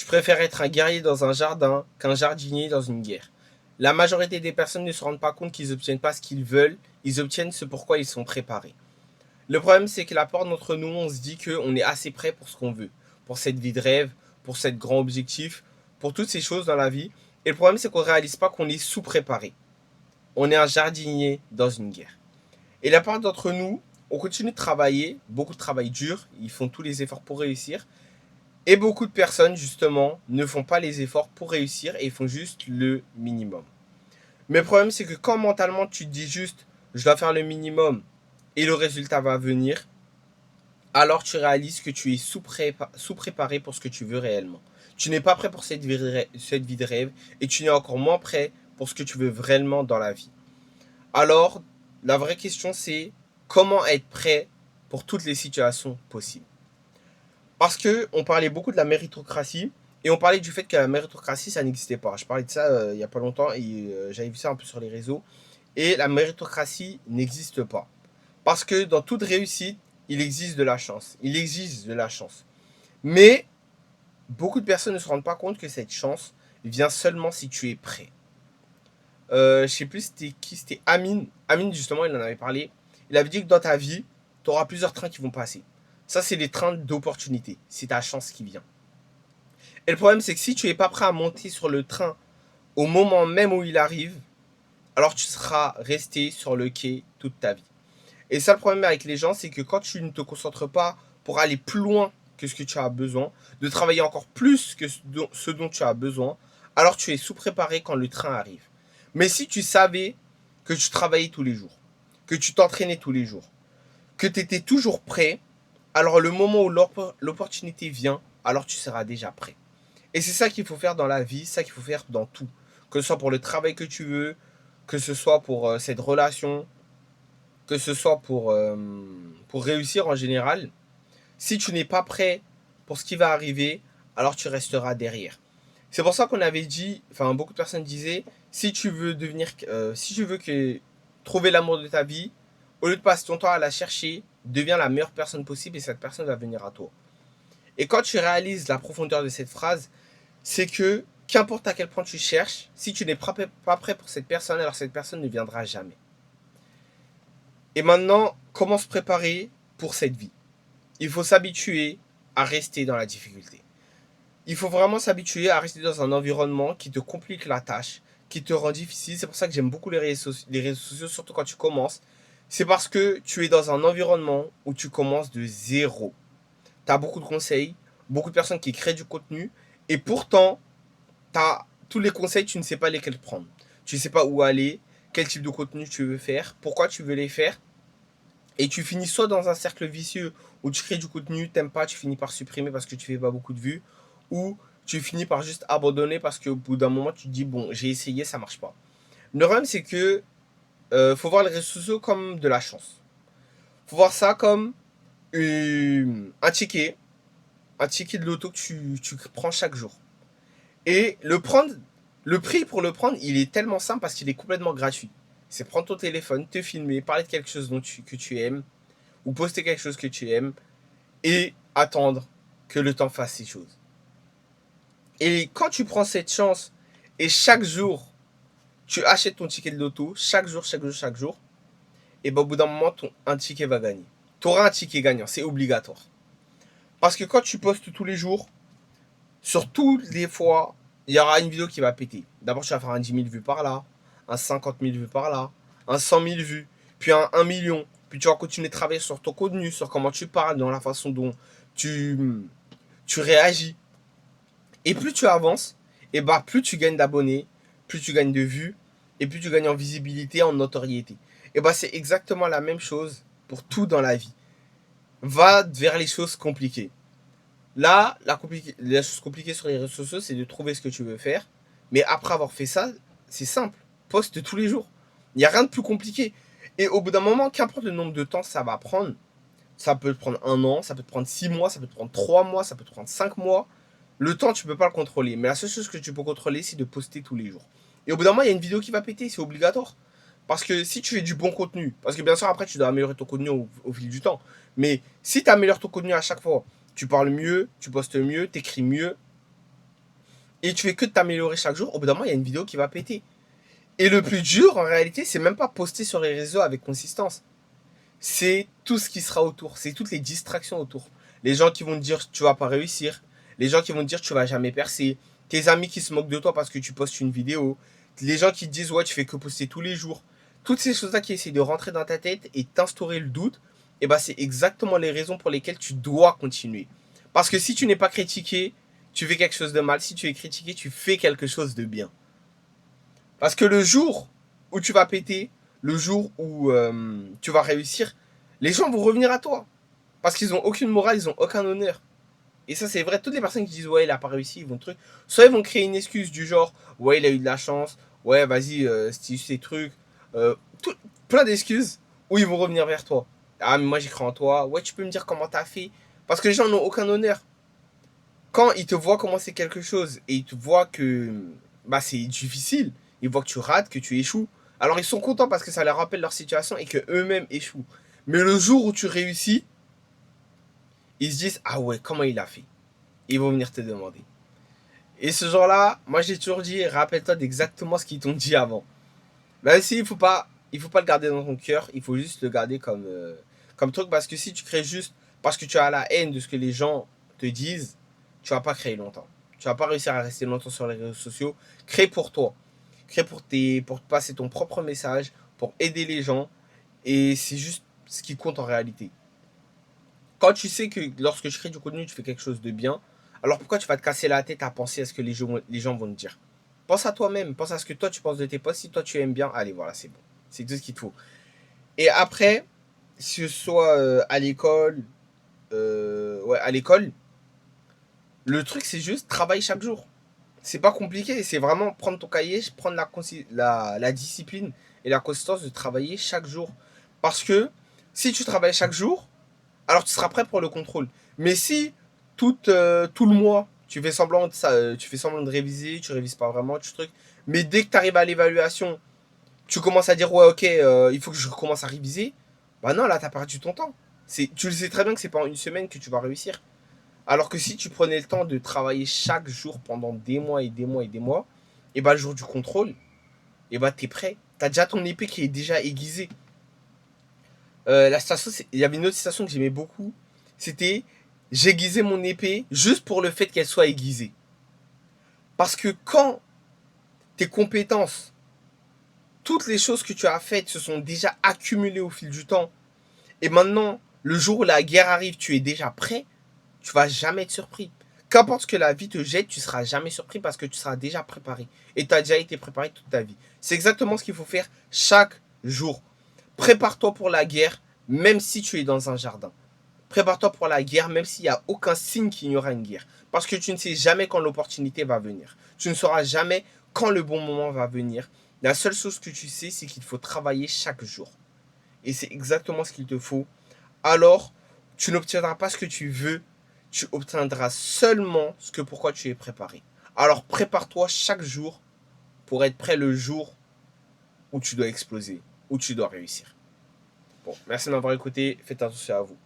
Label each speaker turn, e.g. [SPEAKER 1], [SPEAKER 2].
[SPEAKER 1] préfère être un guerrier dans un jardin qu'un jardinier dans une guerre. La majorité des personnes ne se rendent pas compte qu'ils n'obtiennent pas ce qu'ils veulent, ils obtiennent ce pourquoi ils sont préparés. Le problème, c'est que la plupart d'entre nous, on se dit qu'on est assez prêt pour ce qu'on veut, pour cette vie de rêve, pour cette grand objectif, pour toutes ces choses dans la vie. Et le problème, c'est qu'on ne réalise pas qu'on est sous-préparé. On est un jardinier dans une guerre. Et la plupart d'entre nous, on continue de travailler, beaucoup de travail dur, ils font tous les efforts pour réussir. Et beaucoup de personnes, justement, ne font pas les efforts pour réussir et font juste le minimum. Mais le problème, c'est que quand mentalement tu te dis juste, je dois faire le minimum et le résultat va venir, alors tu réalises que tu es sous-préparé pour ce que tu veux réellement. Tu n'es pas prêt pour cette vie de rêve et tu n'es encore moins prêt pour ce que tu veux vraiment dans la vie. Alors, la vraie question, c'est comment être prêt pour toutes les situations possibles. Parce que on parlait beaucoup de la méritocratie et on parlait du fait que la méritocratie, ça n'existait pas. Je parlais de ça il n'y a pas longtemps et j'avais vu ça un peu sur les réseaux. Et la méritocratie n'existe pas. Parce que dans toute réussite, il existe de la chance. Il existe de la chance. Mais beaucoup de personnes ne se rendent pas compte que cette chance vient seulement si tu es prêt. Je sais plus c'était qui, c'était Amine. Amine, justement, il en avait parlé. Il avait dit que dans ta vie, tu auras plusieurs trains qui vont passer. Ça, c'est les trains d'opportunité. C'est ta chance qui vient. Et le problème, c'est que si tu n'es pas prêt à monter sur le train au moment même où il arrive, alors tu seras resté sur le quai toute ta vie. Et ça, le problème avec les gens, c'est que quand tu ne te concentres pas pour aller plus loin que ce que tu as besoin, de travailler encore plus que ce dont tu as besoin, alors tu es sous-préparé quand le train arrive. Mais si tu savais que tu travaillais tous les jours, que tu t'entraînais tous les jours, que tu étais toujours prêt, alors le moment où l'opportunité vient, alors tu seras déjà prêt. Et c'est ça qu'il faut faire dans la vie, c'est ça qu'il faut faire dans tout. Que ce soit pour le travail que tu veux, que ce soit pour cette relation, que ce soit pour réussir en général. Si tu n'es pas prêt pour ce qui va arriver, alors tu resteras derrière. C'est pour ça qu'on avait dit, enfin beaucoup de personnes disaient, si tu veux si tu veux trouver l'amour de ta vie, au lieu de passer ton temps à la chercher, deviens la meilleure personne possible et cette personne va venir à toi. Et quand tu réalises la profondeur de cette phrase, c'est que qu'importe à quel point tu cherches, si tu n'es pas prêt pour cette personne, alors cette personne ne viendra jamais. Et maintenant, comment se préparer pour cette vie? Il faut s'habituer à rester dans la difficulté. Il faut vraiment s'habituer à rester dans un environnement qui te complique la tâche, qui te rend difficile. C'est pour ça que j'aime beaucoup les réseaux sociaux, surtout quand tu commences. C'est parce que tu es dans un environnement où tu commences de zéro. Tu as beaucoup de conseils, beaucoup de personnes qui créent du contenu, et pourtant, tu as tous les conseils, tu ne sais pas lesquels prendre. Tu ne sais pas où aller, quel type de contenu tu veux faire, pourquoi tu veux les faire. Et tu finis soit dans un cercle vicieux où tu crées du contenu, t'aimes pas, tu finis par supprimer parce que tu fais pas beaucoup de vues, ou tu finis par juste abandonner parce qu'au bout d'un moment tu te dis bon j'ai essayé, ça marche pas. Le problème c'est que faut voir les réseaux sociaux comme de la chance. Faut voir ça comme un ticket de loto que tu prends chaque jour. Et le prix pour le prendre, il est tellement simple parce qu'il est complètement gratuit. C'est prendre ton téléphone, te filmer, parler de quelque chose que tu aimes, ou poster quelque chose que tu aimes, et attendre que le temps fasse ses choses. Et quand tu prends cette chance, et chaque jour, tu achètes ton ticket de loto, chaque jour, chaque jour, chaque jour, et ben au bout d'un moment, un ticket va gagner. Tu auras un ticket gagnant, c'est obligatoire. Parce que quand tu postes tous les jours, sur toutes les fois, il y aura une vidéo qui va péter. D'abord, tu vas faire un 10 000 vues par là, un 50 000 vues par là, un 100 000 vues, puis un 1 million. Puis tu vas continuer de travailler sur ton contenu, sur comment tu parles, dans la façon dont tu, tu réagis. Et plus tu avances, et bah plus tu gagnes d'abonnés, plus tu gagnes de vues, et plus tu gagnes en visibilité, en notoriété. Et bah c'est exactement la même chose pour tout dans la vie. Va vers les choses compliquées. Là, la chose compliquée sur les réseaux sociaux, c'est de trouver ce que tu veux faire. Mais après avoir fait ça, c'est simple. Poste tous les jours. Il n'y a rien de plus compliqué. Et au bout d'un moment, qu'importe le nombre de temps ça va prendre, ça peut te prendre 1 an, ça peut te prendre 6 mois, ça peut te prendre 3 mois, ça peut te prendre 5 mois. Le temps, tu peux pas le contrôler. Mais la seule chose que tu peux contrôler, c'est de poster tous les jours. Et au bout d'un moment, il y a une vidéo qui va péter, c'est obligatoire. Parce que si tu fais du bon contenu, parce que bien sûr, après, tu dois améliorer ton contenu au fil du temps. Mais si tu améliores ton contenu à chaque fois, tu parles mieux, tu postes mieux, tu écris mieux, et tu fais que de t'améliorer chaque jour, au bout d'un moment, il y a une vidéo qui va péter. Et le plus dur, en réalité, c'est même pas poster sur les réseaux avec consistance. C'est tout ce qui sera autour. C'est toutes les distractions autour. Les gens qui vont te dire tu vas pas réussir. Les gens qui vont te dire tu vas jamais percer. Tes amis qui se moquent de toi parce que tu postes une vidéo. Les gens qui te disent ouais tu fais que poster tous les jours. Toutes ces choses-là qui essaient de rentrer dans ta tête et t'instaurer le doute, et ben c'est exactement les raisons pour lesquelles tu dois continuer. Parce que si tu n'es pas critiqué, tu fais quelque chose de mal. Si tu es critiqué, tu fais quelque chose de bien. Parce que le jour où tu vas péter, le jour où tu vas réussir, les gens vont revenir à toi. Parce qu'ils n'ont aucune morale, ils n'ont aucun honneur. Et ça, c'est vrai. Toutes les personnes qui disent ouais, il a pas réussi, ils vont truc. Soit ils vont créer une excuse du genre ouais, il a eu de la chance. Ouais, vas-y, c'est ces trucs. Euh, tout- Plein d'excuses où ils vont revenir vers toi. Ah, mais moi j'y crois en toi. Ouais, tu peux me dire comment t'as fait. Parce que les gens n'ont aucun honneur. Quand ils te voient commencer quelque chose et ils te voient que bah, c'est difficile, ils voient que tu rates, que tu échoues. Alors ils sont contents parce que ça leur rappelle leur situation et que eux-mêmes échouent. Mais le jour où tu réussis, ils se disent ah ouais, comment il a fait. Ils vont venir te demander. Et ce jour-là, moi j'ai toujours dit rappelle-toi d'exactement ce qu'ils t'ont dit avant. Même si il faut pas le garder dans ton cœur, il faut juste le garder comme truc parce que si tu crées juste parce que tu as la haine de ce que les gens te disent, tu vas pas créer longtemps. Tu vas pas réussir à rester longtemps sur les réseaux sociaux. Crée pour toi. Crée pour passer ton propre message, pour aider les gens. Et c'est juste ce qui compte en réalité. Quand tu sais que lorsque tu crées du contenu, tu fais quelque chose de bien, alors pourquoi tu vas te casser la tête à penser à ce que les gens vont te dire? Pense à toi-même, pense à ce que toi tu penses de tes posts. Si toi tu aimes bien, allez, voilà, c'est bon. C'est tout ce qu'il te faut. Et après, que ce soit à l'école, ouais, à l'école, le truc c'est juste travailler chaque jour. C'est pas compliqué, c'est vraiment prendre ton cahier, prendre la discipline et la consistance de travailler chaque jour. Parce que si tu travailles chaque jour, alors tu seras prêt pour le contrôle. Mais si tout le mois, tu fais semblant de réviser, tu révises pas vraiment, tu trucs, mais dès que tu arrives à l'évaluation, tu commences à dire ouais ok, il faut que je recommence à réviser, bah non, là tu as perdu ton temps. Tu le sais très bien que c'est pas en une semaine que tu vas réussir. Alors que si tu prenais le temps de travailler chaque jour pendant des mois et des mois et des mois, et bah le jour du contrôle, et bah t'es prêt. T'as déjà ton épée qui est déjà aiguisée. Il y avait une autre citation que j'aimais beaucoup. C'était j'aiguisais mon épée juste pour le fait qu'elle soit aiguisée. Parce que quand tes compétences, toutes les choses que tu as faites se sont déjà accumulées au fil du temps, et maintenant, le jour où la guerre arrive, tu es déjà prêt, tu vas jamais être surpris. Qu'importe ce que la vie te jette, tu seras jamais surpris parce que tu seras déjà préparé. Et tu as déjà été préparé toute ta vie. C'est exactement ce qu'il faut faire chaque jour. Prépare-toi pour la guerre, même si tu es dans un jardin. Prépare-toi pour la guerre, même s'il n'y a aucun signe qu'il y aura une guerre. Parce que tu ne sais jamais quand l'opportunité va venir. Tu ne sauras jamais quand le bon moment va venir. La seule chose que tu sais, c'est qu'il faut travailler chaque jour. Et c'est exactement ce qu'il te faut. Alors, tu n'obtiendras pas ce que tu veux. Tu obtiendras seulement ce que pourquoi tu es préparé. Alors, prépare-toi chaque jour pour être prêt le jour où tu dois exploser, où tu dois réussir. Bon, merci de m'avoir écouté. Faites attention à vous.